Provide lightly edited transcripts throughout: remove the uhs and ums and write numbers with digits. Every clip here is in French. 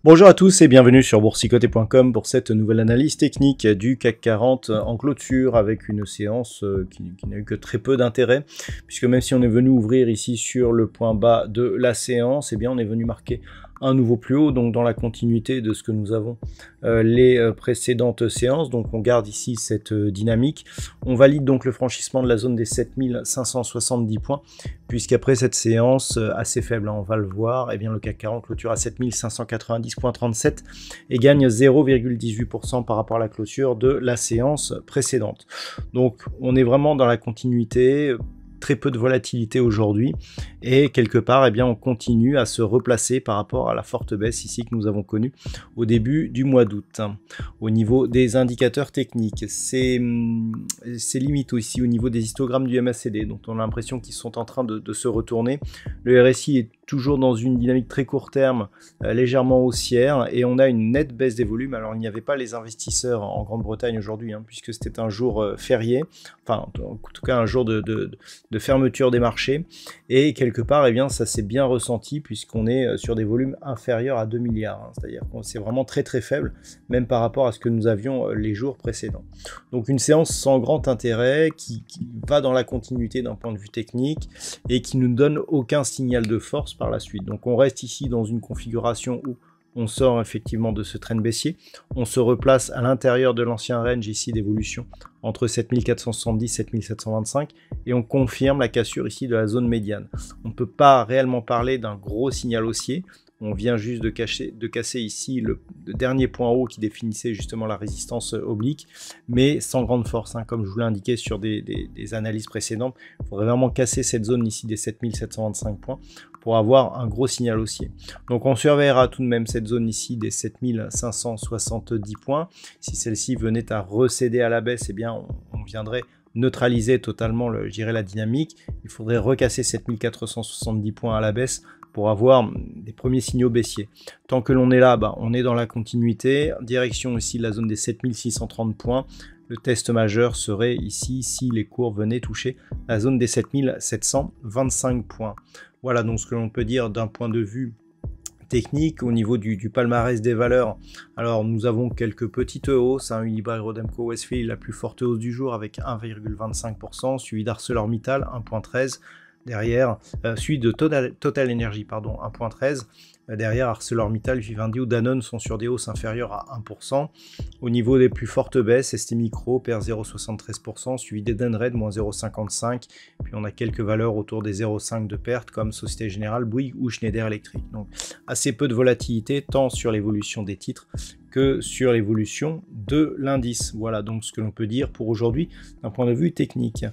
Bonjour à tous et bienvenue sur boursicoté.com pour cette nouvelle analyse technique du CAC 40 en clôture avec une séance qui n'a eu que très peu d'intérêt, puisque même si on est venu ouvrir ici sur le point bas de la séance, eh bien on est venu marquer un nouveau plus haut, donc dans la continuité de ce que nous avons les précédentes séances. Donc on garde ici cette dynamique. On valide donc le franchissement de la zone des 7570 points, puisqu'après cette séance assez faible, on va le voir, eh bien le CAC 40 clôture à 7590,37 et gagne 0,18% par rapport à la clôture de la séance précédente. Donc on est vraiment dans la continuité. Très peu de volatilité aujourd'hui et quelque part eh bien on continue à se replacer par rapport à la forte baisse ici que nous avons connue au début du mois d'août. Au niveau des indicateurs techniques, c'est limite aussi au niveau des histogrammes du MACD dont on a l'impression qu'ils sont en train de se retourner. Le RSI est toujours dans une dynamique très court terme, légèrement haussière, et on a une nette baisse des volumes. Alors il n'y avait pas les investisseurs en Grande-Bretagne aujourd'hui, puisque c'était un jour férié, enfin en tout cas un jour de fermeture des marchés, et quelque part eh bien ça s'est bien ressenti puisqu'on est sur des volumes inférieurs à 2 milliards, c'est-à-dire que c'est vraiment très très faible, même par rapport à ce que nous avions les jours précédents. Donc une séance sans grand intérêt qui va dans la continuité d'un point de vue technique et qui ne nous donne aucun signal de force par la suite. Donc on reste ici dans une configuration où on sort effectivement de ce trend baissier, on se replace à l'intérieur de l'ancien range ici d'évolution entre 7470 et 7725 et on confirme la cassure ici de la zone médiane. On ne peut pas réellement parler d'un gros signal haussier. On vient juste de casser ici le dernier point haut qui définissait justement la résistance oblique, mais sans grande force, comme je vous l'ai indiqué sur des analyses précédentes. Il faudrait vraiment casser cette zone ici des 7725 points pour avoir un gros signal haussier. Donc on surveillera tout de même cette zone ici des 7570 points. Si celle-ci venait à recéder à la baisse, eh bien on viendrait neutraliser totalement je dirais, la dynamique. Il faudrait recasser 7470 points à la baisse pour avoir des premiers signaux baissiers. Tant que l'on est là, on est dans la continuité. Direction ici la zone des 7630 points. Le test majeur serait ici si les cours venaient toucher la zone des 7725 points. Voilà donc ce que l'on peut dire d'un point de vue technique. Au niveau du palmarès des valeurs, alors nous avons quelques petites hausses, Unibail Rodamco Westfield la plus forte hausse du jour avec 1,25%, suivi d'ArcelorMittal 1,13%. Derrière, celui de Total Energy, 1,13%. Derrière, ArcelorMittal, Vivendi ou Danone sont sur des hausses inférieures à 1%. Au niveau des plus fortes baisses, ST Micro perd 0,73%, suivi d'Edenred, moins 0,55%. Puis on a quelques valeurs autour des 0,5% de perte, comme Société Générale, Bouygues ou Schneider Electric. Donc assez peu de volatilité, tant sur l'évolution des titres que sur l'évolution de l'indice. Voilà donc ce que l'on peut dire pour aujourd'hui d'un point de vue technique.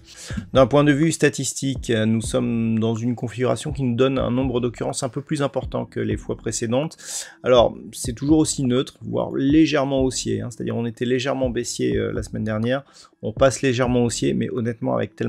D'un point de vue statistique, nous sommes dans une configuration qui nous donne un nombre d'occurrences un peu plus important que les fois précédentes. Alors c'est toujours aussi neutre, voire légèrement haussier, c'est-à-dire on était légèrement baissier la semaine dernière, on passe légèrement haussier, mais honnêtement avec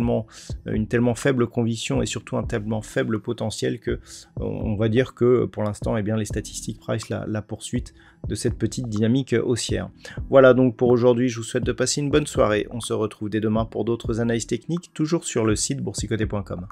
une tellement faible conviction et surtout un tellement faible potentiel que on va dire que pour l'instant eh bien les statistiques price la poursuite de cette petite dynamique haussière. Voilà donc pour aujourd'hui, je vous souhaite de passer une bonne soirée. On se retrouve dès demain pour d'autres analyses techniques, toujours sur le site boursicoté.com.